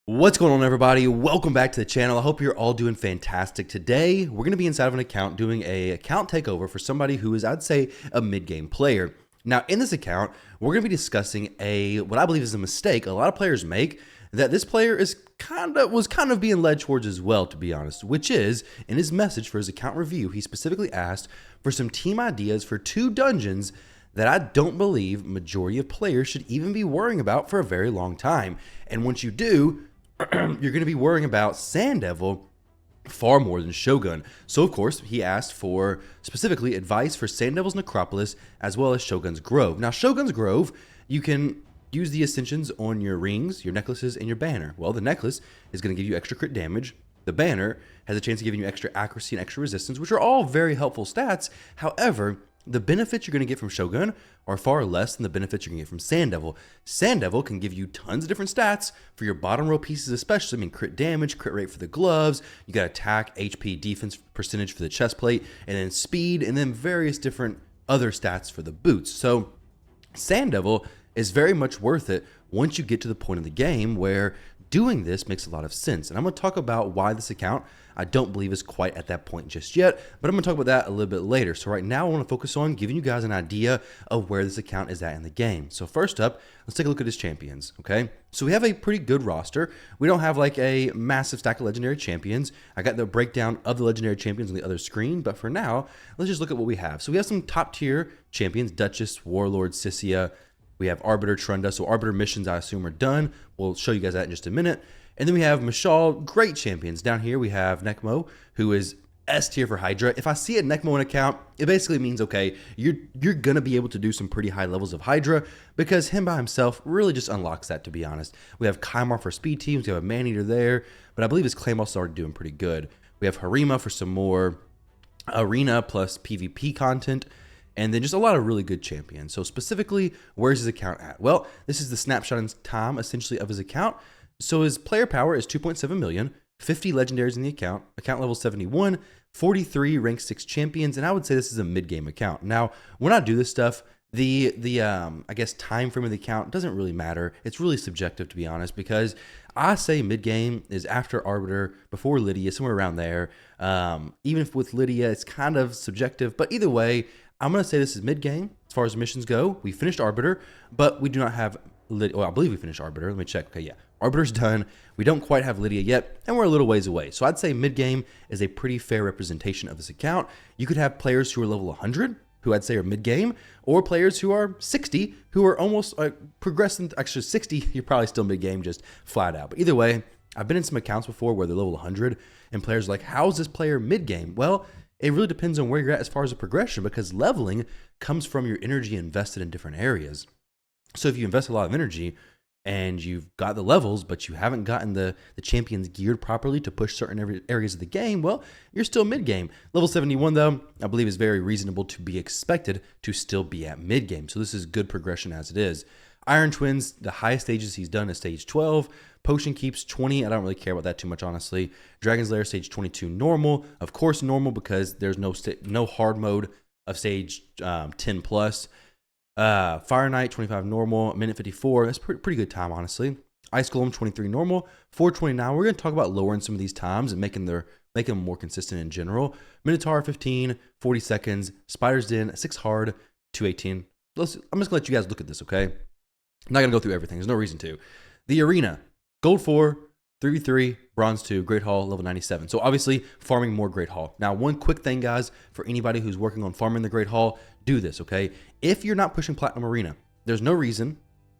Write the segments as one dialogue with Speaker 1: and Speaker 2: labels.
Speaker 1: What's going on, everybody? Welcome back to the channel. I hope you're all doing fantastic. Today, we're going to be inside of an account doing a account takeover for somebody who is, I'd say, a mid-game player. Now, in this account, we're going to be discussing what I believe is a mistake a lot of players make that this player was kind of being led towards as well, to be honest, which is, in his message for his account review, he specifically asked for some team ideas for 2 dungeons that I don't believe majority of players should even be worrying about for a very long time. And once you do, you're going to be worrying about Sand Devil far more than Shogun. So, of course, he asked for specifically advice for Sand Devil's Necropolis as well as Shogun's Grove. Now, Shogun's Grove, you can use the ascensions on your rings, your necklaces, and your banner. Well, the necklace is going to give you extra crit damage. The banner has a chance of giving you extra accuracy and extra resistance, which are all very helpful stats. However, the benefits you're going to get from Shogun are far less than the benefits you're going to get from Sand Devil. Sand Devil can give you tons of different stats for your bottom row pieces especially. I mean, crit damage, crit rate for the gloves, you got attack, HP, defense percentage for the chest plate, and then speed, and then various different other stats for the boots. So Sand Devil is very much worth it once you get to the point of the game where doing this makes a lot of sense. And I'm going to talk about why this account I don't believe is quite at that point just yet, but I'm going to talk about that a little bit later. So right now I want to focus on giving you guys an idea of where this account is at in the game. So first up, let's take a look at his champions, okay? So we have a pretty good roster. We don't have like a massive stack of legendary champions. I got the breakdown of the legendary champions on the other screen, but for now, let's just look at what we have. So we have some top tier champions: Duchess, Warlord, Sissia. We have Arbiter, Trunda. So Arbiter missions, I assume, are done. We'll show you guys that in just a minute. And then we have Mashal, great champions. Down here we have Nekmo, who is S tier for Hydra. If I see a Nekmo in account, it basically means, okay, you're going to be able to do some pretty high levels of Hydra, because him by himself really just unlocks that, to be honest. We have Kaimar for speed teams. We have a Man-Eater there, but I believe his Claymore started doing pretty good. We have Harima for some more arena plus PvP content. And then just a lot of really good champions. So specifically, where's his account at? Well, this is the snapshot in time, essentially, of his account. So his player power is 2.7 million, 50 legendaries in the account level 71, 43 rank 6 champions, and I would say this is a mid-game account. Now, when I do this stuff, the I guess time frame of the account doesn't really matter. It's really subjective, to be honest, because I say mid-game is after Arbiter, before Lydia, somewhere around there. Even if with Lydia, it's kind of subjective, but either way, I'm going to say this is mid-game as far as missions go. We finished Arbiter, but we do not have Lydia. Well, I believe we finished Arbiter. Let me check. Okay, yeah. Arbiter's done. We don't quite have Lydia yet, and we're a little ways away. So I'd say mid-game is a pretty fair representation of this account. You could have players who are level 100, who I'd say are mid-game, or players who are 60, who are almost progressing. Actually, 60, you're probably still mid-game, just flat out. But either way, I've been in some accounts before where they're level 100, and players are like, how is this player mid-game? Well, it really depends on where you're at as far as the progression, because leveling comes from your energy invested in different areas. So if you invest a lot of energy and you've got the levels, but you haven't gotten the champions geared properly to push certain areas of the game, well, you're still mid-game. Level 71, though, I believe is very reasonable to be expected to still be at mid-game. So this is good progression as it is. Iron Twins, the highest stages he's done is stage 12. Potion Keeps 20. I don't really care about that too much, honestly. Dragon's Lair stage 22 normal. Of course normal, because there's no hard mode of stage 10 plus. Fire Knight 25 normal. Minute 54. That's pretty good time, honestly. Ice Golem 23 normal. 429. We're going to talk about lowering some of these times and making them more consistent in general. Minotaur 15. 40 seconds. Spider's Den 6 hard. 218. I'm just going to let you guys look at this, okay? I'm not going to go through everything. There's no reason to. The Arena. Gold 4, 3v3, Bronze 2, Great Hall, level 97. So obviously, farming more Great Hall. Now, one quick thing, guys, for anybody who's working on farming the Great Hall, do this, okay? If you're not pushing Platinum Arena, there's no reason,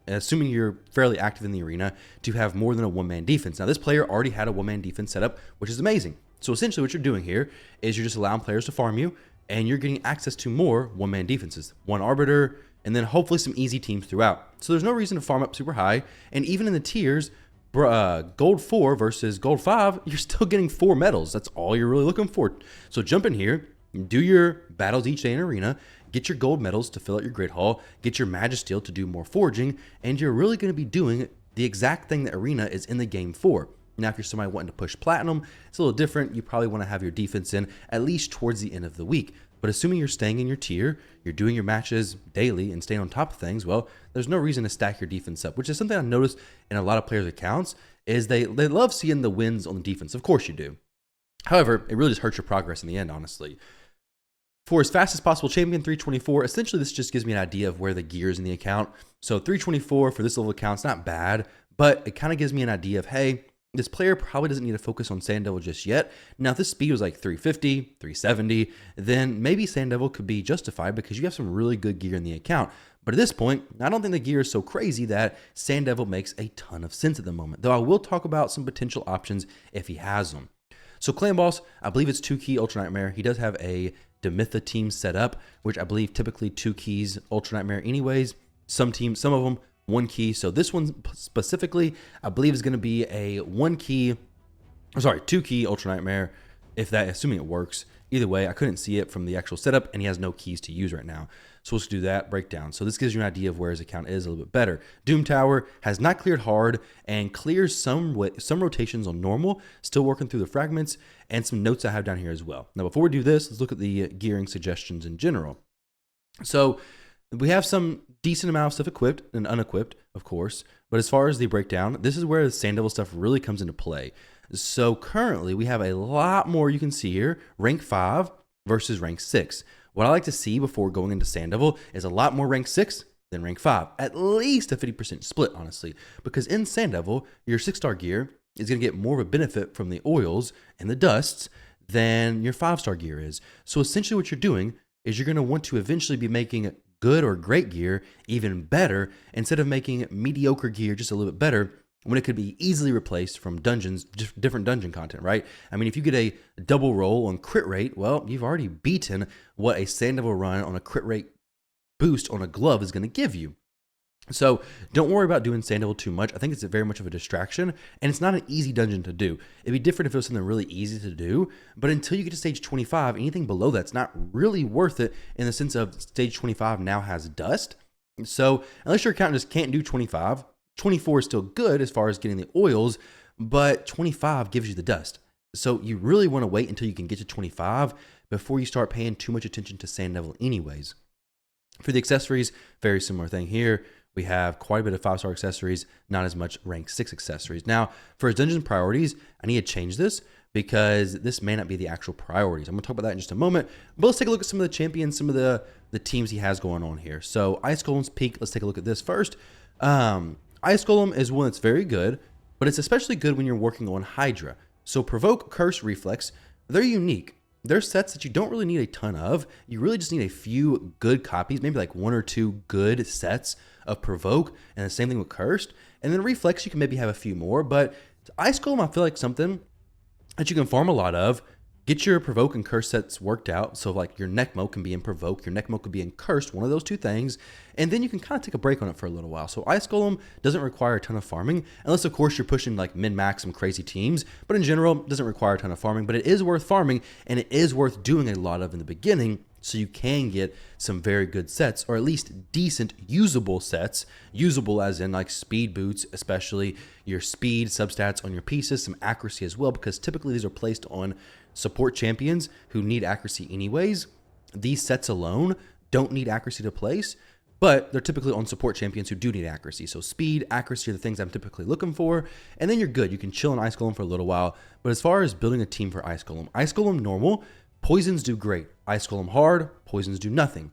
Speaker 1: assuming you're fairly active in the arena, to have more than a one-man defense. Now, this player already had a one-man defense set up, which is amazing. So essentially, what you're doing here is you're just allowing players to farm you, and you're getting access to more one-man defenses. One Arbiter, and then hopefully some easy teams throughout. So there's no reason to farm up super high, and even in the tiers, gold 4 versus gold 5, you're still getting 4 medals. That's all you're really looking for. So jump in here, do your battles each day in arena, get your gold medals to fill out your Great Hall, get your Magisteel to do more foraging, and you're really going to be doing the exact thing that arena is in the game for. Now, if you're somebody wanting to push platinum, it's a little different. You probably want to have your defense in at least towards the end of the week. But assuming you're staying in your tier, you're doing your matches daily and staying on top of things, well, there's no reason to stack your defense up, which is something I noticed in a lot of players' accounts, is they love seeing the wins on the defense. Of course you do. However, it really just hurts your progress in the end, honestly. For as fast as possible champion 324, essentially this just gives me an idea of where the gear is in the account. So 324 for this level account's not bad, but it kind of gives me an idea of, hey, this player probably doesn't need to focus on Sand Devil just yet. Now, if this speed was like 350, 370, then maybe Sand Devil could be justified because you have some really good gear in the account. But at this point, I don't think the gear is so crazy that Sand Devil makes a ton of sense at the moment, though I will talk about some potential options if he has them. So Clan Boss, I believe it's 2-key Ultra Nightmare. He does have a Demitha team set up, which I believe typically 2 keys Ultra Nightmare anyways. Some teams, some of them 1 key. So this one specifically, I believe is going to be a 2-key Ultra Nightmare, if that, assuming it works. Either way, I couldn't see it from the actual setup, and he has no keys to use right now. So let's do that breakdown. So this gives you an idea of where his account is a little bit better. Doom Tower has not cleared hard and clears some rotations on normal, still working through the fragments, and some notes I have down here as well. Now, before we do this, let's look at the gearing suggestions in general. So we have some decent amount of stuff equipped and unequipped, of course, but as far as the breakdown, this is where the Sand Devil stuff really comes into play. So currently we have a lot more you can see here, rank 5 versus rank 6. What I like to see before going into Sand Devil is a lot more rank 6 than rank 5. At least a 50% split, honestly, because in Sand Devil, your 6-star gear is going to get more of a benefit from the oils and the dusts than your 5-star gear is. So essentially what you're doing is you're going to want to eventually be making good or great gear even better instead of making mediocre gear just a little bit better when it could be easily replaced from dungeons, different dungeon content, right? I mean, if you get a double roll on crit rate, well, you've already beaten what a Sand Devil run on a crit rate boost on a glove is going to give you. So don't worry about doing Sand Devil too much. I think it's very much of a distraction, and it's not an easy dungeon to do. It'd be different if it was something really easy to do, but until you get to stage 25, anything below that's not really worth it in the sense of stage 25 now has dust. So unless your account just can't do 25, 24 is still good as far as getting the oils, but 25 gives you the dust. So you really want to wait until you can get to 25 before you start paying too much attention to Sand Devil anyways. For the accessories, very similar thing here. We have quite a bit of 5-star accessories, not as much rank 6 accessories. Now, for his dungeon priorities, I need to change this because this may not be the actual priorities. I'm going to talk about that in just a moment, but let's take a look at some of the champions, some of the teams he has going on here. So Ice Golem's peak, let's take a look at this first. Ice Golem is one that's very good, but it's especially good when you're working on Hydra. So Provoke, Curse, Reflex, they're unique. They're sets that you don't really need a ton of. You really just need a few good copies, maybe like 1 or 2 good sets of Provoke, and the same thing with Cursed. And then Reflex, you can maybe have a few more, but Ice Golem, I feel like something that you can farm a lot of. Get your Provoke and Curse sets worked out. So like your Necmo can be in Provoke, your Necmo could be in Cursed, one of those 2 things. And then you can kind of take a break on it for a little while. So Ice Golem doesn't require a ton of farming, unless of course you're pushing like min-max some crazy teams. But in general, it doesn't require a ton of farming, but it is worth farming and it is worth doing a lot of in the beginning so you can get some very good sets, or at least decent usable sets. Usable as in like speed boots, especially your speed substats on your pieces, some accuracy as well, because typically these are placed on support champions who need accuracy anyways. These sets alone don't need accuracy to place, but they're typically on support champions who do need accuracy. So speed, accuracy are the things I'm typically looking for, and then you're good. You can chill on Ice Golem for a little while. But as far as building a team for Ice Golem normal, poisons do great. Ice Golem hard, poisons do nothing.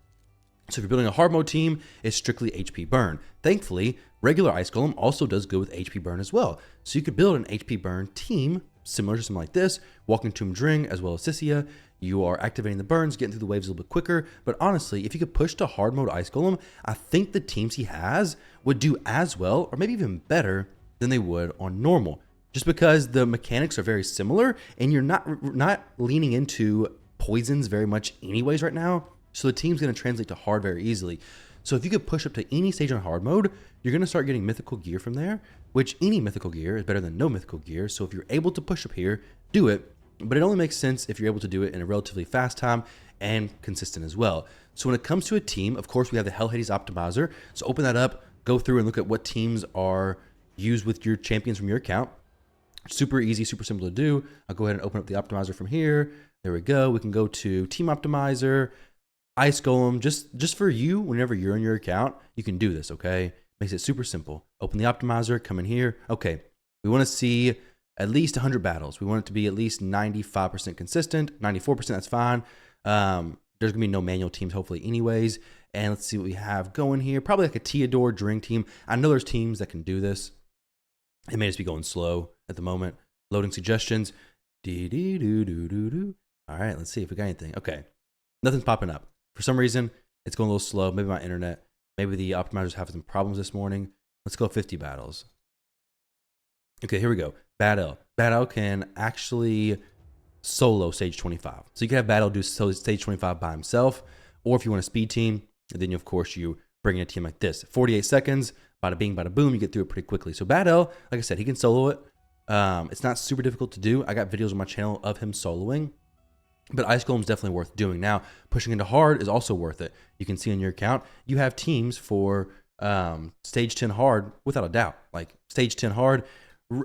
Speaker 1: So if you're building a hard mode team, it's strictly HP burn. Thankfully, regular Ice Golem also does good with HP burn as well. So you could build an HP burn team similar to something like this, Walking Tomb Dring as well as Sissia. You are activating the burns, getting through the waves a little bit quicker. But honestly, if you could push to hard mode Ice Golem, I think the teams he has would do as well, or maybe even better than they would on normal. Just because the mechanics are very similar and you're not leaning into poisons very much anyways right now. So the team's going to translate to hard very easily. So if you could push up to any stage on hard mode, you're going to start getting mythical gear from there, which any mythical gear is better than no mythical gear. So if you're able to push up here, do it. But it only makes sense if you're able to do it in a relatively fast time and consistent as well. So when it comes to a team, of course, we have the Hell Hades Optimizer. So open that up, go through and look at what teams are used with your champions from your account. Super easy, super simple to do. I'll go ahead and open up the optimizer from here. There we go. We can go to Team Optimizer, Ice Golem. Just for you, whenever you're in your account, you can do this, okay? Makes it super simple. Open the optimizer, come in here. Okay, We want to see at least 100 battles. We want it to be at least 95% consistent. 94%, that's fine. There's going to be no manual teams, hopefully, anyways. And let's see what we have going here. Probably like a Theodore Dring team. I know there's teams that can do this. It may just be going slow at the moment. Loading suggestions. All right, let's see if we got anything. Okay, nothing's popping up. For some reason, it's going a little slow. Maybe my internet. Maybe the optimizer's having some problems this morning. Let's go 50 battles. Okay, here we go. Bad L. Bad L can actually solo stage 25. So you can have Bad L do stage 25 by himself, or if you want a speed team, and then of course you bring in a team like this. 48 seconds, bada bing, bada boom, you get through it pretty quickly. So Bad L, like I said, he can solo it. It's not super difficult to do. I got videos on my channel of him soloing, but Ice Golem is definitely worth doing. Now, pushing into hard is also worth it. You can see on your account, you have teams for stage 10 hard without a doubt. Like stage 10 hard,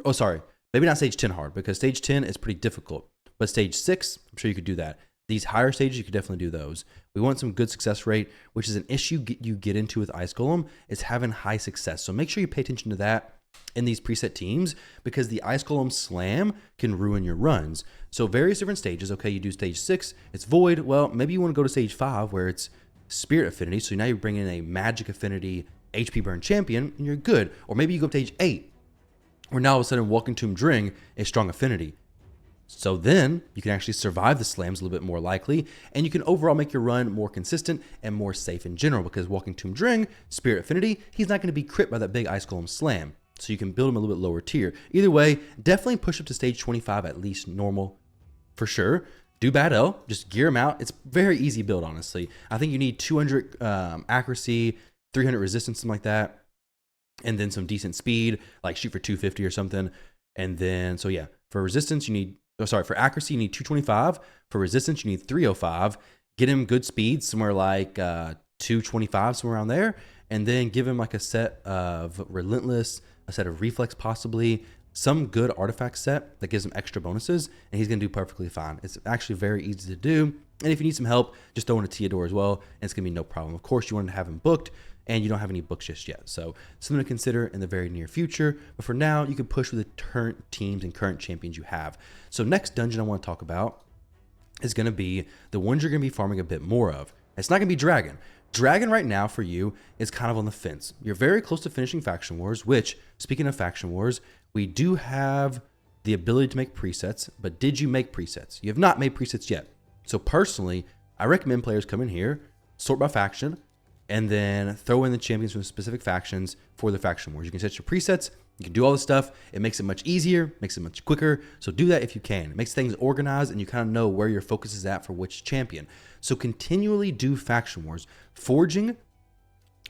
Speaker 1: oh, sorry, maybe not stage 10 hard because stage 10 is pretty difficult, but stage 6, I'm sure you could do that. These higher stages, you could definitely do those. We want some good success rate, which is an issue you get into with Ice Golem, is having high success. So make sure you pay attention to that in these preset teams, because the Ice Golem slam can ruin your runs. So various different stages. Okay, you do stage 6, it's void. Well, maybe you want to go to stage 5 where it's spirit affinity. So now you bring in a magic affinity HP burn champion and you're good. Or maybe you go to stage 8 where now all of a sudden Walking Tomb Dring is strong affinity. So then you can actually survive the slams a little bit more likely, and you can overall make your run more consistent and more safe in general, because Walking Tomb Dring, Spirit Affinity, he's not going to be crit by that big Ice Golem slam. So you can build him a little bit lower tier. Either way, definitely push up to stage 25 at least normal for sure. Do Bad L, just gear him out. It's very easy build, honestly. I think you need 200 accuracy, 300 resistance, something like that, and then some decent speed, like shoot for 250 or something. And then, so yeah, for resistance, you need, for accuracy, you need 225. For resistance, you need 305. Get him good speed, somewhere like 225, somewhere around there. And then give him like a set of Relentless, a set of Reflex possibly, some good artifact set that gives him extra bonuses, and he's going to do perfectly fine. It's actually very easy to do. And if you need some help, just throw in a Theodore as well, and it's going to be no problem. Of course, you want to have him booked, and you don't have any books just yet. So something to consider in the very near future. But for now, you can push with the current teams and current champions you have. So next dungeon I want to talk about is going to be the ones you're going to be farming a bit more of. It's not going to be Dragon. Dragon right now for you is kind of on the fence. You're very close to finishing Faction Wars, which, speaking of Faction Wars, we do have the ability to make presets, but did you make presets? You have not made presets yet. So personally, I recommend players come in here, sort by faction, and then throw in the champions from specific factions for the Faction Wars. You can set your presets, you can do all this stuff. It makes it much easier, makes it much quicker. So do that if you can. It makes things organized and you kind of know where your focus is at for which champion. So continually do Faction Wars. Forging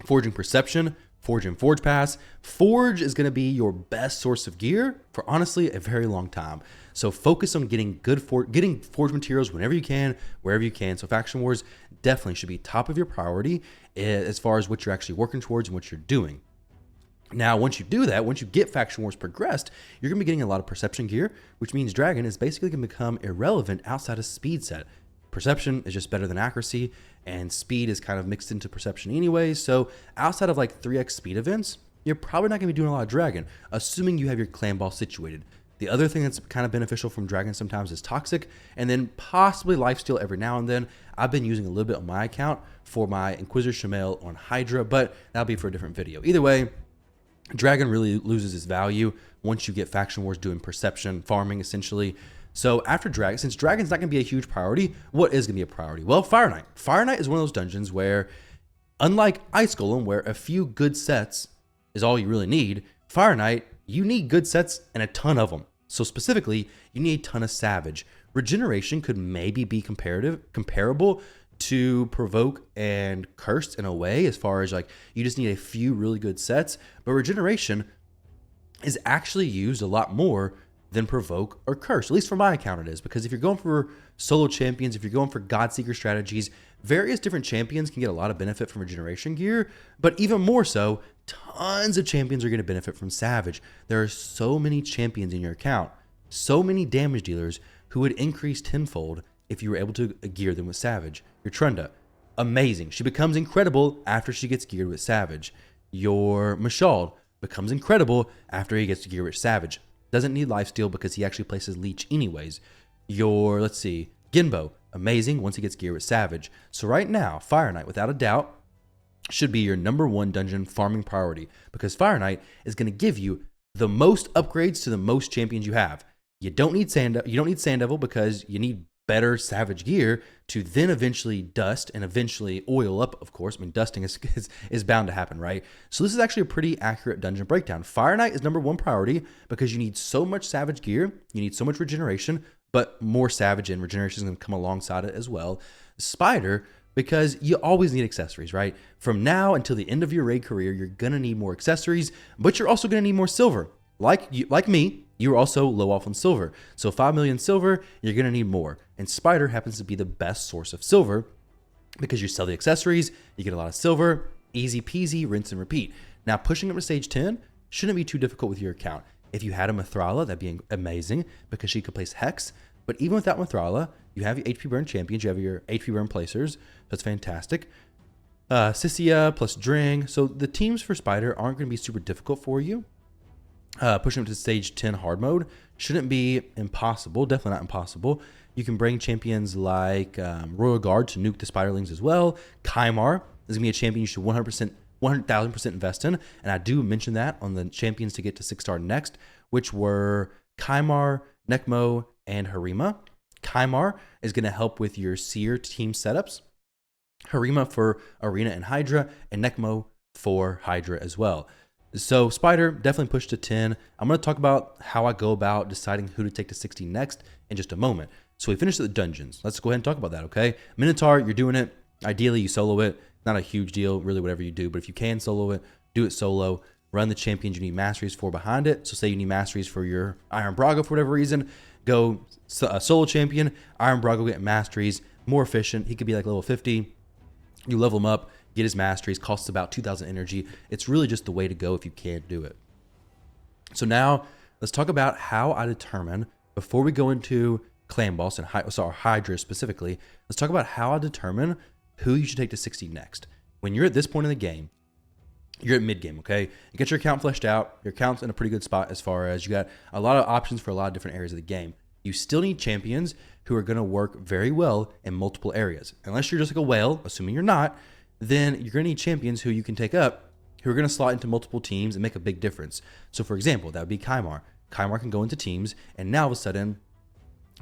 Speaker 1: Perception, Forge Pass. Forge is going to be your best source of gear for honestly a very long time. So focus on getting getting forge materials whenever you can, wherever you can. So Faction Wars definitely should be top of your priority as far as what you're actually working towards and what you're doing. Now, once you do that, once you get Faction Wars progressed, you're going to be getting a lot of perception gear, which means Dragon is basically going to become irrelevant outside of speed set. Perception is just better than accuracy, and speed is kind of mixed into perception anyway. So outside of like 3x speed events, you're probably not going to be doing a lot of Dragon, assuming you have your clan ball situated. The other thing that's kind of beneficial from Dragon sometimes is Toxic, and then possibly Lifesteal every now and then. I've been using a little bit on my account for my Inquisitor Shamel on Hydra, but that'll be for a different video. Either way, Dragon really loses its value once you get Faction Wars doing perception farming, essentially. So after Dragon, since Dragon's not going to be a huge priority, what is going to be a priority? Well, Fire Knight. Fire Knight is one of those dungeons where, unlike Ice Golem, where a few good sets is all you really need, Fire Knight, you need good sets and a ton of them. So specifically, you need a ton of Savage. Regeneration could maybe be comparable to Provoke and Cursed in a way, as far as like you just need a few really good sets, but Regeneration is actually used a lot more than Provoke or Curse. At least for my account it is, because if you're going for solo champions, if you're going for Godseeker strategies, various different champions can get a lot of benefit from Regeneration gear, but even more so, tons of champions are going to benefit from Savage. There are so many champions in your account, so many damage dealers who would increase tenfold if you were able to gear them with Savage. Your Trunda, amazing. She becomes incredible after she gets geared with Savage. Your Mashald becomes incredible after he gets geared with Savage. doesn't need lifesteal because he actually places leech anyways. Your, let's see, Genbo, amazing once he gets gear with Savage. So right now, Fire Knight, without a doubt, should be your #1 dungeon farming priority because Fire Knight is going to give you the most upgrades to the most champions you have. You don't need Sand Devil because you need better Savage gear to then eventually dust and eventually oil up, of course. I mean, dusting is bound to happen, right? So this is actually a pretty accurate dungeon breakdown. Fire Knight is #1 priority because you need so much Savage gear, you need so much regeneration, but more Savage and regeneration is going to come alongside it as well. Spider, because you always need accessories, right? From now until the end of your raid career, you're going to need more accessories, but you're also going to need more silver. Like me, you're also low off on silver. So 5 million silver, you're going to need more. And Spider happens to be the best source of silver because you sell the accessories, you get a lot of silver, easy peasy, rinse and repeat. Now, pushing up to stage 10 shouldn't be too difficult with your account. If you had a Mithrala, that'd be amazing because she could place Hex. But even without Mithrala, you have your HP burn champions, you have your HP burn placers. That's fantastic. Sissia plus Dring. So the teams for Spider aren't going to be super difficult for you. Pushing up to stage 10 hard mode shouldn't be impossible. Definitely not impossible. You can bring champions like Royal Guard to nuke the Spiderlings as well. Kymar is going to be a champion you should 100,000% invest in. And I do mention that on the champions to get to 6-star next, which were Kymar, Nekmo, and Harima. Kymar is going to help with your Seer team setups. Harima for Arena and Hydra, and Nekmo for Hydra as well. So Spider, definitely push to 10. I'm going to talk about how I go about deciding who to take to 60 next in just a moment. So we finished the dungeons. Let's go ahead and talk about that, okay? Minotaur, you're doing it. Ideally, you solo it. Not a huge deal, really, whatever you do. But if you can solo it, do it solo. Run the champions you need masteries for behind it. So say you need masteries for your Iron Brago for whatever reason. Go solo champion. Iron Brago get masteries. More efficient. He could be like level 50. You level him up, get his masteries, costs about 2,000 energy. It's really just the way to go if you can't do it. So now let's talk about how I determine, before we go into Clan Boss and Hydra specifically, let's talk about how I determine who you should take to 60 next. When you're at this point in the game, you're at mid game, okay? You get your account fleshed out. Your account's in a pretty good spot as far as you got a lot of options for a lot of different areas of the game. You still need champions who are going to work very well in multiple areas. Unless you're just like a whale, assuming you're not, then you're going to need champions who you can take up, who are going to slot into multiple teams and make a big difference. So for example, that would be Kymar. Kymar can go into teams, and now all of a sudden,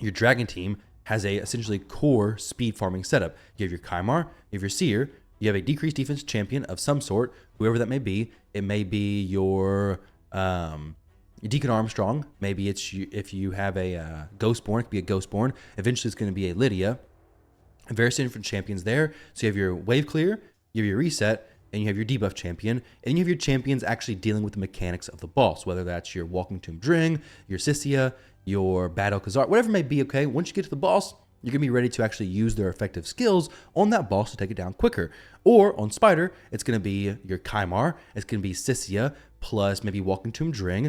Speaker 1: your Dragon team has a essentially core speed farming setup. You have your Kymar, you have your Seer, you have a decreased defense champion of some sort, whoever that may be. It may be your Deacon Armstrong. Maybe it's if you have a Ghostborn, it could be a Ghostborn. Eventually, it's going to be a Lydia. Various different champions there. So you have your Wave Clear, you have your Reset, and you have your Debuff champion. And you have your champions actually dealing with the mechanics of the boss, whether that's your Walking Tomb Dring, your Sissia, your Battle Khazar, whatever it may be, okay? Once you get to the boss, you're going to be ready to actually use their effective skills on that boss to take it down quicker. Or on Spider, it's going to be your Kymar, it's going to be Sissia, plus maybe Walking Tomb Dring,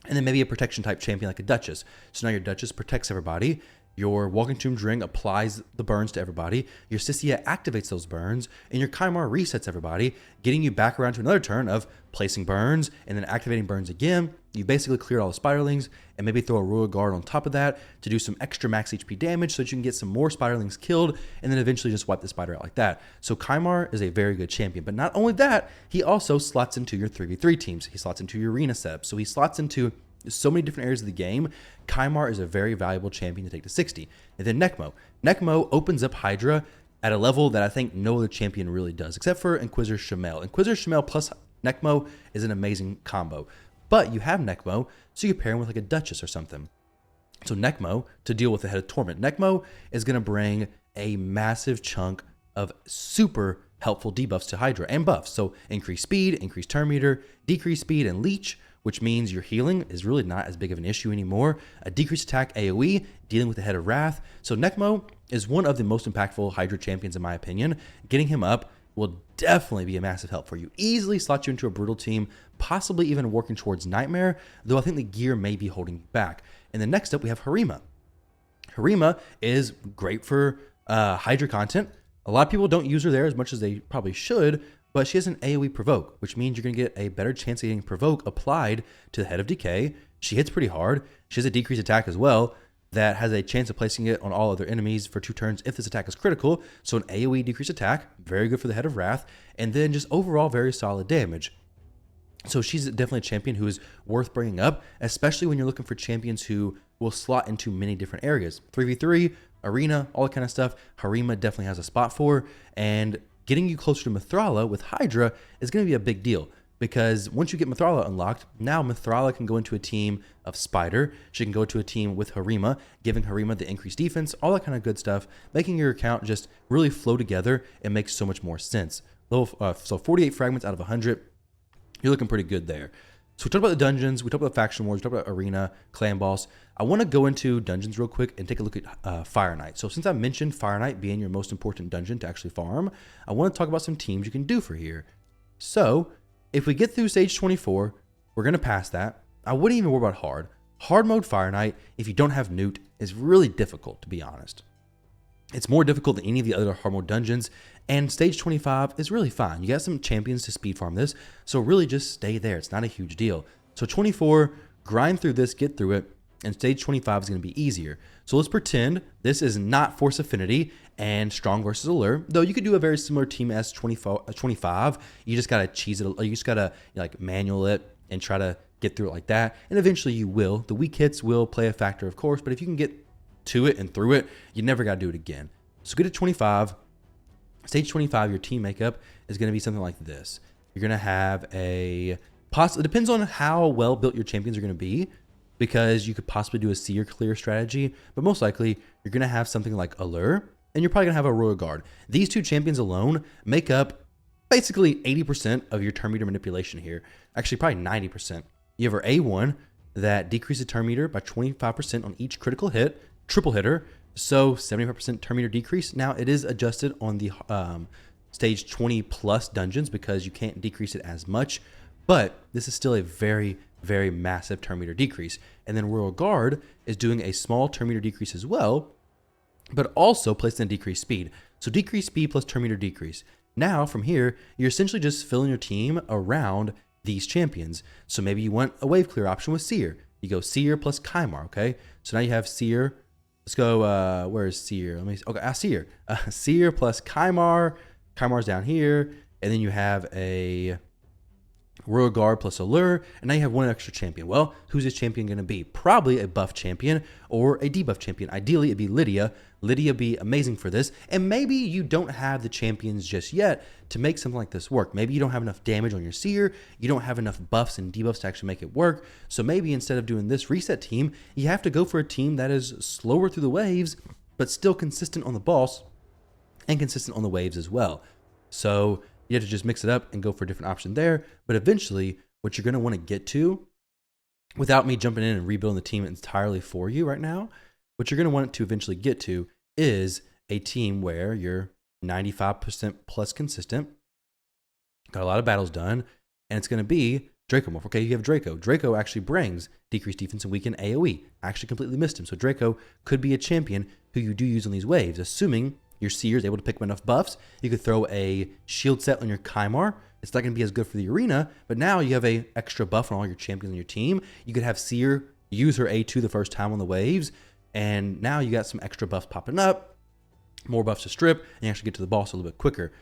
Speaker 1: and then maybe a protection type champion like a Duchess. So now your Duchess protects everybody. Your Walking Tomb Dring applies the burns to everybody. Your Sissia activates those burns. And your Kymar resets everybody, getting you back around to another turn of placing burns and then activating burns again. You basically cleared all the Spiderlings and maybe throw a Royal Guard on top of that to do some extra max HP damage so that you can get some more Spiderlings killed and then eventually just wipe the Spider out like that. So Kymar is a very good champion. But not only that, he also slots into your 3v3 teams. He slots into your arena setup. So he slots into so many different areas of the game. Kymar is a very valuable champion to take to 60. And then Nekmo. Nekmo opens up Hydra at a level that I think no other champion really does, except for Inquisitor Shamel. Inquisitor Shamel plus Nekmo is an amazing combo. But you have Nekmo, so you pair him with like a Duchess or something. So Nekmo, to deal with the Head of Torment, Nekmo is going to bring a massive chunk of super helpful debuffs to Hydra and buffs. So increased speed, increased turn meter, decreased speed, and leech, which means your healing is really not as big of an issue anymore. A decreased attack AoE, dealing with the Head of Wrath. So Nekmo is one of the most impactful Hydra champions in my opinion. Getting him up will definitely be a massive help for you. Easily slot you into a brutal team, possibly even working towards Nightmare, though I think the gear may be holding you back. And then next up, we have Harima. Harima is great for Hydra content. A lot of people don't use her there as much as they probably should, but she has an AoE provoke, which means you're going to get a better chance of getting provoke applied to the Head of Decay, She hits pretty hard. She has a decreased attack as well that has a chance of placing it on all other enemies for 2 turns if this attack is critical. So an AoE decreased attack, very good for the Head of Wrath, and then just overall very solid damage. So she's definitely a champion who is worth bringing up, especially when you're looking for champions who will slot into many different areas. 3v3, arena, all that kind of stuff. Harima definitely has a spot for, and getting you closer to Mithrala with Hydra is going to be a big deal. Because once you get Mithrala unlocked, now Mithrala can go into a team of Spider. She can go to a team with Harima, giving Harima the increased defense, all that kind of good stuff, making your account just really flow together and makes so much more sense. So 48 fragments out of 100, you're looking pretty good there. So we talked about the dungeons, we talked about faction wars, we talked about arena, clan boss. I want to go into dungeons real quick and take a look at Fire Knight. So since I mentioned Fire Knight being your most important dungeon to actually farm, I want to talk about some teams you can do for here. So if we get through stage 24, we're going to pass that. I wouldn't even worry about hard. Hard mode Fire Knight, if you don't have Newt, is really difficult, to be honest. It's more difficult than any of the other hard mode dungeons, and stage 25 is really fine. You got some champions to speed farm this, so really just stay there. It's not a huge deal. So 24, grind through this, get through it, and stage 25 is going to be easier. So let's pretend this is not Force Affinity and Strong versus Allure, though you could do a very similar team as 25. You just got to cheese it. You just got to like manual it and try to get through it like that. And eventually you will. The weak hits will play a factor, of course, but if you can get to it and through it, you never got to do it again. So get to 25. Stage 25, your team makeup is going to be something like this. You're going to have it depends on how well built your champions are going to be, because you could possibly do a seer clear strategy, but most likely you're going to have something like Allure, and you're probably going to have a Royal Guard. These 2 champions alone make up basically 80% of your turn meter manipulation here. Actually, probably 90%. You have our A1 that decreases turn meter by 25% on each critical hit, triple hitter, so 75% turn meter decrease. Now, it is adjusted on the stage 20 plus dungeons because you can't decrease it as much, but this is still a very, very massive turn meter decrease. And then Royal Guard is doing a small turn meter decrease as well, but also placed in decreased speed. So decreased speed plus turn meter decrease. Now from here, you're essentially just filling your team around these champions. So maybe you want a wave clear option with Seer. You go Seer plus Kymar, okay? So now you have Seer. Let's go, where is Seer? Seer. Seer plus Kymar. Kymar's down here. And then you have a Royal Guard plus Allure, and now you have 1 extra champion. Well, who's this champion going to be? Probably a buff champion or a debuff champion. Ideally, it'd be Lydia. Lydia be amazing for this, and maybe you don't have the champions just yet to make something like this work. Maybe you don't have enough damage on your Seer, you don't have enough buffs and debuffs to actually make it work, so maybe instead of doing this reset team, you have to go for a team that is slower through the waves, but still consistent on the boss, and consistent on the waves as well. So you have to just mix it up and go for a different option there. But eventually, what you're going to want to get to, without me jumping in and rebuilding the team entirely for you right now, what you're going to want to eventually get to is a team where you're 95% plus consistent, got a lot of battles done, and it's going to be Dracomorph. Okay, you have Draco. Draco actually brings decreased defense and weaken AoE. I actually completely missed him. So Draco could be a champion who you do use on these waves, assuming your Seer is able to pick up enough buffs. You could throw a shield set on your Kymar. It's not going to be as good for the arena, but now you have a extra buff on all your champions on your team. You could have Seer use her A2 the first time on the waves, and now you got some extra buffs popping up, more buffs to strip, and you actually get to the boss a little bit quicker.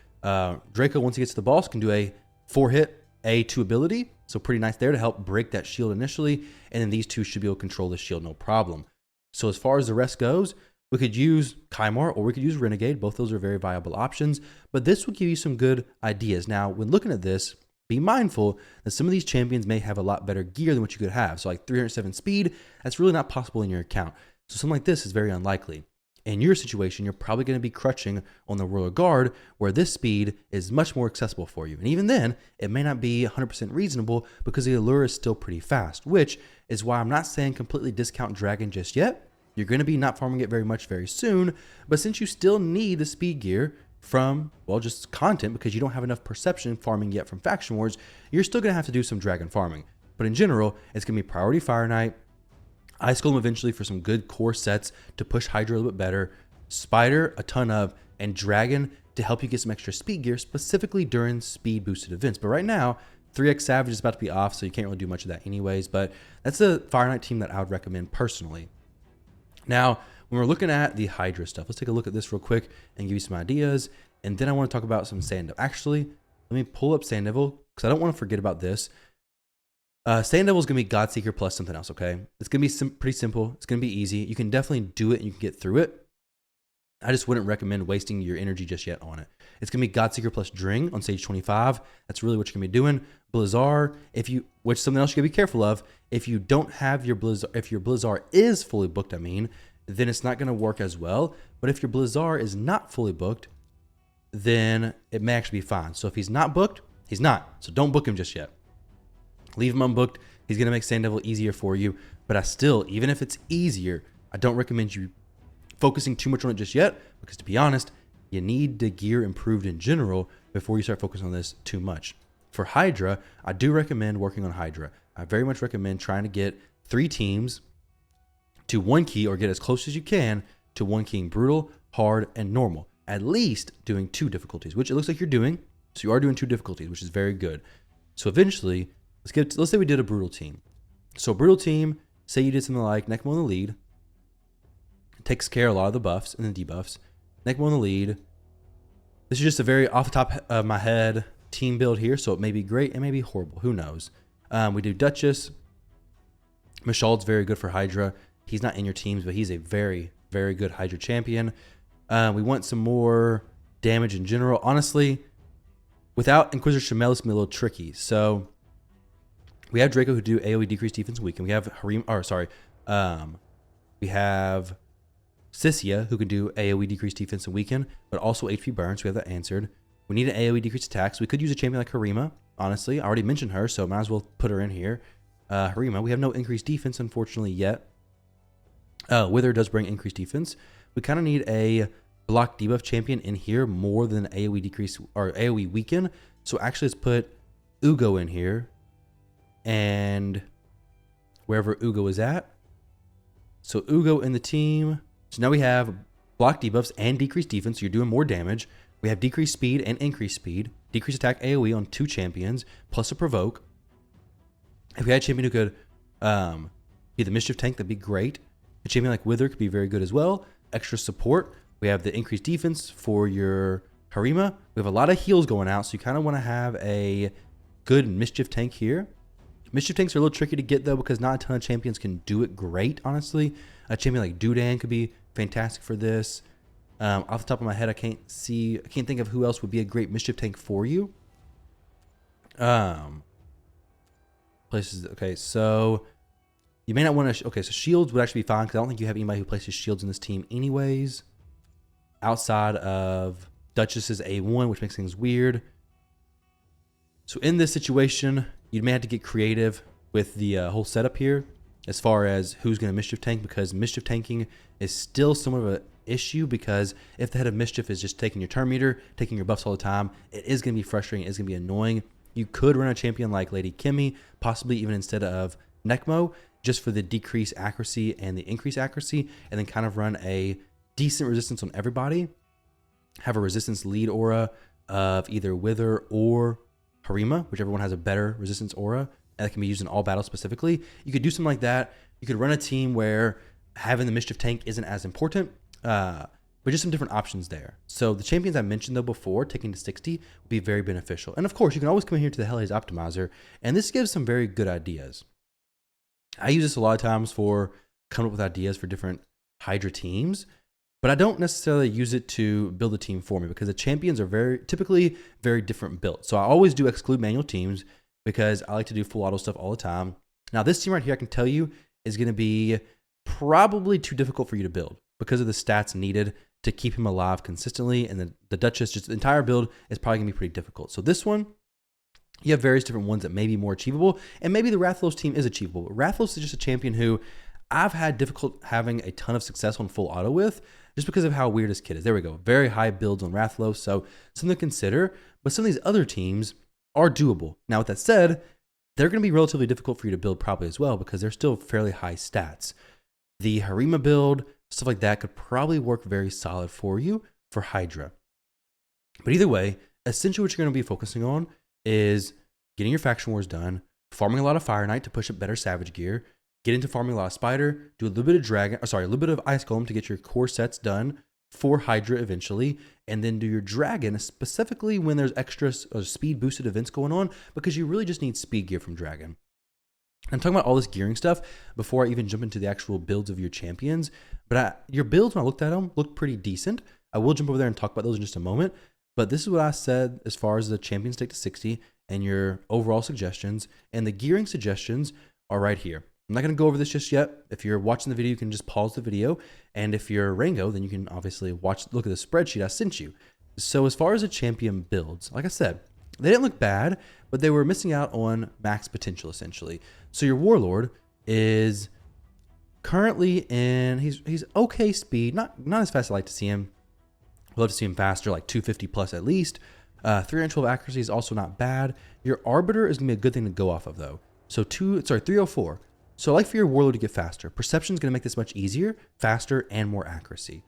Speaker 1: Draco, once he gets to the boss, can do a 4-hit A2 ability, so pretty nice there to help break that shield initially, and then these 2 should be able to control the shield no problem. So as far as the rest goes, we could use Kymar or we could use Renegade. Both those are very viable options, but this will give you some good ideas. Now, when looking at this, be mindful that some of these champions may have a lot better gear than what you could have. So like 307 speed, that's really not possible in your account. So something like this is very unlikely. In your situation, you're probably going to be crutching on the Royal Guard, where this speed is much more accessible for you. And even then, it may not be 100% reasonable because the Allure is still pretty fast, which is why I'm not saying completely discount Dragon just yet. You're going to be not farming it very much very soon, but since you still need the speed gear from, well, just content because you don't have enough perception farming yet from Faction Wars, you're still going to have to do some Dragon farming. But in general, it's going to be priority Fire Knight, Ice Golem eventually for some good core sets to push Hydra a little bit better, Spider a ton of, and Dragon to help you get some extra speed gear specifically during speed boosted events. But right now, 3x Savage is about to be off, so you can't really do much of that anyways, but that's the Fire Knight team that I would recommend personally. Now, when we're looking at the Hydra stuff, let's take a look at this real quick and give you some ideas, and then I want to talk about some Sand Devil. Actually, let me pull up Sand Devil, because I don't want to forget about this. Sand Devil is going to be Godseeker plus something else, okay? It's going to be pretty simple. It's going to be easy. You can definitely do it and you can get through it. I just wouldn't recommend wasting your energy just yet on it. It's going to be Godseeker plus Dring on stage 25. That's really what you're going to be doing. Blizzard, which is something else you got to be careful of. If you don't have your Blizzard, if your Blizzard is fully booked, then it's not going to work as well. But if your Blizzard is not fully booked, then it may actually be fine. So if he's not booked, he's not. So don't book him just yet. Leave him unbooked. He's going to make Sand Devil easier for you. But even if it's easier, I don't recommend you focusing too much on it just yet, because to be honest, you need the gear improved in general before you start focusing on this too much. For Hydra, I do recommend working on Hydra. I very much recommend trying to get 3 teams to 1 key, or get as close as you can to 1 keying brutal, hard, and normal. At least doing 2 difficulties, which it looks like you're doing. So you are doing 2 difficulties, which is very good. So eventually, let's say we did a brutal team. So a brutal team, say you did something like Necmo in the lead, takes care of a lot of the buffs and the debuffs. Necmo in the lead. This is just a very off the top of my head team build here, so it may be great, it may be horrible, who knows. We do Duchess. Mashald's very good for Hydra. He's not in your teams, but he's a very, very good Hydra champion. We want some more damage in general. Honestly, without Inquisitor Shamel, it's going to be a little tricky. So we have Draco who do AoE decreased defense weaken. We have we have Sissia who can do AoE decreased defense and weaken, but also HP burn, so we have that answered. We need an AoE decreased attack, so we could use a champion like Harima, honestly. I already mentioned her, so might as well put her in here. Harima, we have no increased defense, unfortunately, yet. Wither does bring increased defense. We kind of need a block debuff champion in here more than AoE decrease or AoE weaken. So actually, let's put Ugo in here, and wherever Ugo is at. So Ugo in the team. So now we have block debuffs and decreased defense. So you're doing more damage. We have decreased speed and increased speed. Decreased attack AoE on 2 champions plus a provoke. If we had a champion who could be the mischief tank, that'd be great. A champion like Wither could be very good as well. Extra support. We have the increased defense for your Harima. We have a lot of heals going out, so you kind of want to have a good mischief tank here. Mischief tanks are a little tricky to get though, because not a ton of champions can do it great, honestly. A champion like Dudan could be fantastic for this. Off the top of my head, I can't think of who else would be a great mischief tank for you. Places, okay, so you may not want to, okay, so shields would actually be fine, because I don't think you have anybody who places shields in this team anyways, outside of Duchess's A1, which makes things weird. So in this situation, you may have to get creative with the whole setup here, as far as who's going to mischief tank, because mischief tanking is still somewhat of an issue, because if the head of mischief is just taking your turn meter, taking your buffs all the time, it is going to be frustrating, it's going to be annoying. You could run a champion like Lady Kimmy, possibly even instead of Necmo, just for the decreased accuracy and the increased accuracy, and then kind of run a decent resistance on everybody. Have a resistance lead aura of either Wither or Harima, whichever one has a better resistance aura, and that can be used in all battles specifically. You could do something like that. You could run a team where having the mischief tank isn't as important, but just some different options there. So the champions I mentioned though before, taking to 60, would be very beneficial. And of course, you can always come in here to the Hellhaze Optimizer, and this gives some very good ideas. I use this a lot of times for coming up with ideas for different Hydra teams, but I don't necessarily use it to build a team for me, because the champions are typically very different built. So I always do exclude manual teams, because I like to do full auto stuff all the time. Now this team right here, I can tell you, is going to be probably too difficult for you to build because of the stats needed to keep him alive consistently. And the Duchess, just the entire build is probably going to be pretty difficult. So this one, you have various different ones that may be more achievable, and maybe the Rathalos team is achievable. But Rathalos is just a champion who I've had difficult having a ton of success on full auto with, just because of how weird this kid is. There we go. Very high builds on Rathalos, so something to consider. But some of these other teams are doable. Now, with that said, they're going to be relatively difficult for you to build probably as well, because they're still fairly high stats. The Harima build, stuff like that, could probably work very solid for you for Hydra. But either way, essentially what you're going to be focusing on is getting your faction wars done, farming a lot of Fire Knight to push up better Savage gear, get into farming a lot of Spider, do a little bit of Dragon, a little bit of Ice Golem to get your core sets done for Hydra eventually, and then do your Dragon specifically when there's extra speed boosted events going on, because you really just need speed gear from Dragon. I'm talking about all this gearing stuff before I even jump into the actual builds of your champions, but your builds, when I looked at them, looked pretty decent. I will jump over there and talk about those in just a moment, but this is what I said as far as the champion stake to 60 and your overall suggestions, and the gearing suggestions are right here. I'm not going to go over this just yet. If you're watching the video, you can just pause the video. And if you're Rango, then you can obviously look at the spreadsheet I sent you. So as far as the champion builds, like I said, they didn't look bad, but they were missing out on max potential essentially. So your Warlord is currently in, he's okay speed, not as fast as I like to see him. I'd love to see him faster, like 250 plus at least. 312 accuracy is also not bad. Your Arbiter is going to be a good thing to go off of though. So 304. So I like for your Warlord to get faster. Perception is going to make this much easier, faster, and more accuracy.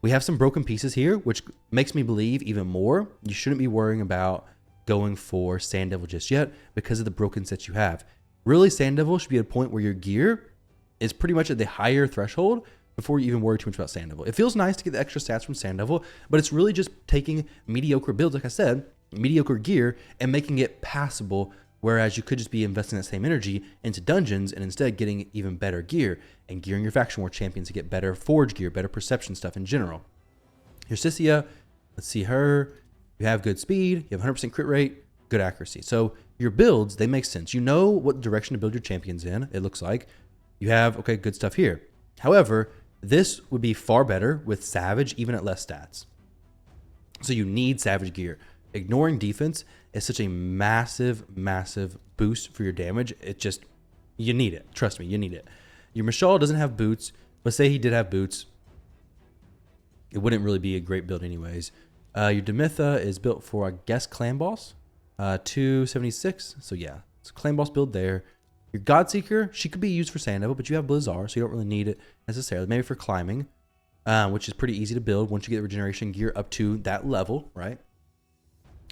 Speaker 1: We have some broken pieces here, which makes me believe even more you shouldn't be worrying about going for Sand Devil just yet because of the broken sets you have. Really, Sand Devil should be at a point where your gear is pretty much at the higher threshold before you even worry too much about Sand Devil. It feels nice to get the extra stats from Sand Devil, but it's really just taking mediocre builds, like I said, mediocre gear, and making it passable. Whereas you could just be investing that same energy into dungeons and instead getting even better gear and gearing your faction war champions to get better forge gear, better perception stuff in general. Your Sissia, let's see her. You have good speed, you have 100% crit rate, good accuracy. So your builds, they make sense. You know what direction to build your champions in, it looks like. You have, okay, good stuff here. However, this would be far better with Savage, even at less stats. So you need Savage gear. Ignoring defense is such a massive, massive boost for your damage. It just, you need it. Trust me, you need it. Your Mashal doesn't have boots, but say he did have boots, it wouldn't really be a great build anyways. Your Demitha is built for, I guess, Clan Boss, 276. So yeah, it's a Clan Boss build there. Your Godseeker, she could be used for Sand Devil, but you have Blizzard, so you don't really need it necessarily. Maybe for climbing, which is pretty easy to build once you get the regeneration gear up to that level, right?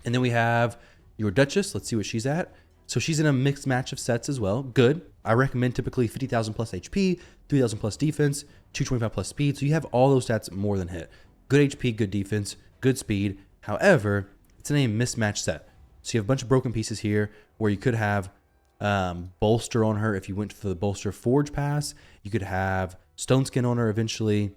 Speaker 1: And then we have your Duchess. Let's see what she's at. So she's in a mixed match of sets as well. Good. I recommend typically 50,000 plus HP, 3,000 plus defense, 225 plus speed. So you have all those stats more than hit. Good HP, good defense, good speed. However, it's in a mismatched set. So you have a bunch of broken pieces here where you could have Bolster on her if you went for the Bolster Forge Pass. You could have Stone Skin on her eventually.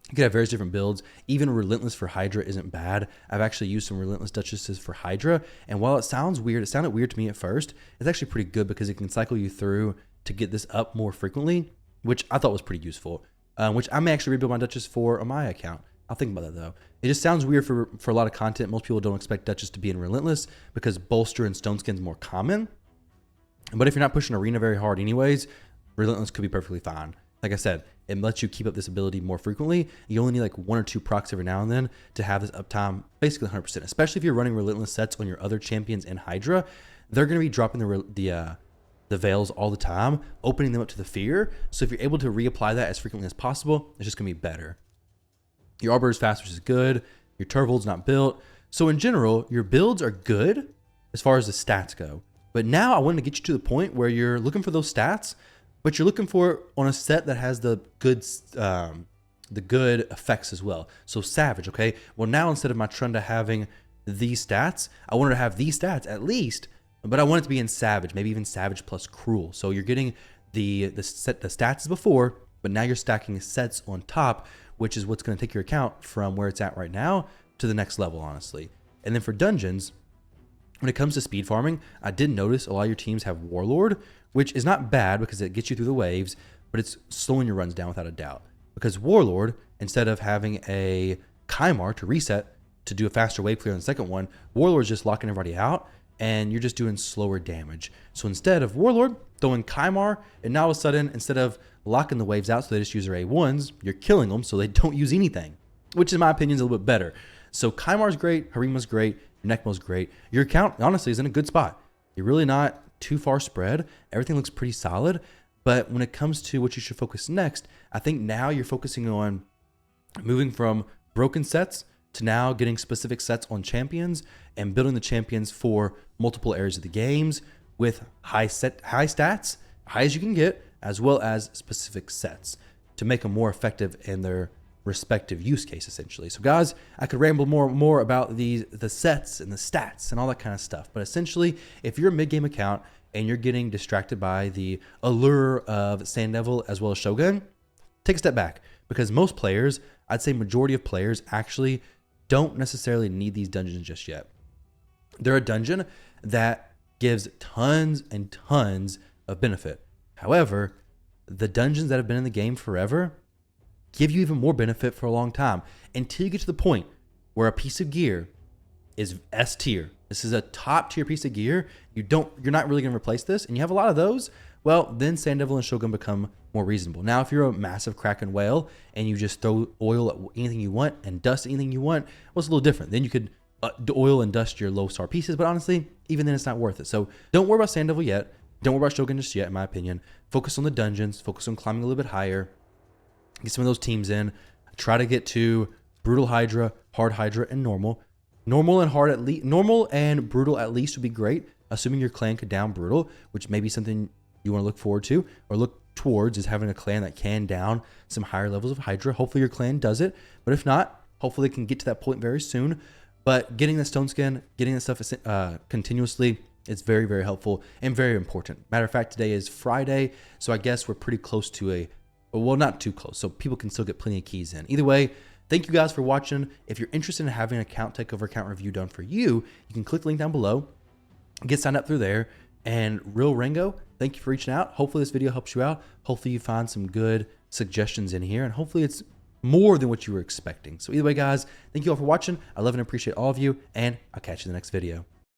Speaker 1: You could have various different builds. Even Relentless for Hydra isn't bad. I've actually used some Relentless Duchesses for Hydra. And while it sounds weird, it sounded weird to me at first, it's actually pretty good because it can cycle you through to get this up more frequently, which I thought was pretty useful, which I may actually rebuild my Duchess for on my account. I'll think about that though. It just sounds weird for a lot of content. Most people don't expect Duchess to be in Relentless because Bolster and Stone Skin is more common. But if you're not pushing Arena very hard anyways, Relentless could be perfectly fine. Like I said, it lets you keep up this ability more frequently. You only need like 1 or 2 procs every now and then to have this uptime basically 100%, especially if you're running Relentless sets on your other champions in Hydra. They're going to be dropping the veils all the time, opening them up to the fear. So if you're able to reapply that as frequently as possible, it's just going to be better. Your Arbor is fast, which is good. Your Turvold's not built. So in general, your builds are good as far as the stats go. But now I wanted to get you to the point where you're looking for those stats, but you're looking for it on a set that has the good effects as well. So Savage, okay? Well, now instead of my Trunda having these stats, I wanted to have these stats at least, but I want it to be in Savage, maybe even Savage plus Cruel. So you're getting the stats as before, but now you're stacking sets on top, which is what's going to take your account from where it's at right now to the next level, honestly. And then for dungeons, when it comes to speed farming, I did notice a lot of your teams have Warlord, which is not bad because it gets you through the waves, but it's slowing your runs down without a doubt. Because Warlord, instead of having a Kymar to reset to do a faster wave clear on the second one, Warlord's just locking everybody out, and you're just doing slower damage. So instead of Warlord, throwing Kymar, and now all of a sudden, instead of locking the waves out so they just use their A1s, you're killing them so they don't use anything, which in my opinion is a little bit better. So Kymar's great, Harima's great, your Necmo's great. Your account, honestly, is in a good spot. You're really not too far spread. Everything looks pretty solid. But when it comes to what you should focus next, I think now you're focusing on moving from broken sets to now getting specific sets on champions and building the champions for multiple areas of the games with high stats, high as you can get, as well as specific sets to make them more effective in their respective use case, essentially. So guys, I could ramble more about the sets and the stats and all that kind of stuff. But essentially, if you're a mid-game account and you're getting distracted by the allure of Sand Devil as well as Shogun, take a step back, because most players, I'd say majority of players, actually don't necessarily need these dungeons just yet. They're a dungeon that gives tons and tons of benefit. However, the dungeons that have been in the game forever give you even more benefit for a long time, until you get to the point where a piece of gear is S tier. This is a top tier piece of gear. You're not really going to replace this, and you have a lot of those. Well, then Sand Devil and Shogun become more reasonable. Now, if you're a massive Kraken whale and you just throw oil at anything you want and dust anything you want, well, it's a little different. Then you could oil and dust your low star pieces, but honestly, even then it's not worth it. So don't worry about Sand Devil yet. Don't worry about Shogun just yet, in my opinion. Focus on the dungeons. Focus on climbing a little bit higher. Get some of those teams in. Try to get to Brutal Hydra, Hard Hydra, and Normal. Normal and Brutal at least would be great, assuming your clan could down Brutal, which may be something you want to look forward to or look towards, is having a clan that can down some higher levels of Hydra. Hopefully your clan does it, but if not, hopefully they can get to that point very soon. But getting the stone skin, getting the stuff continuously, it's very, very helpful and very important. Matter of fact, today is Friday, so I guess we're pretty close to well, not too close, so people can still get plenty of keys in. Either way, thank you guys for watching. If you're interested in having an account takeover, account review done for you, you can click the link down below, get signed up through there. And Real Ringo, thank you for reaching out. Hopefully this video helps you out. Hopefully you find some good suggestions in here, and hopefully it's more than what you were expecting. So either way, guys, thank you all for watching. I love and appreciate all of you, and I'll catch you in the next video.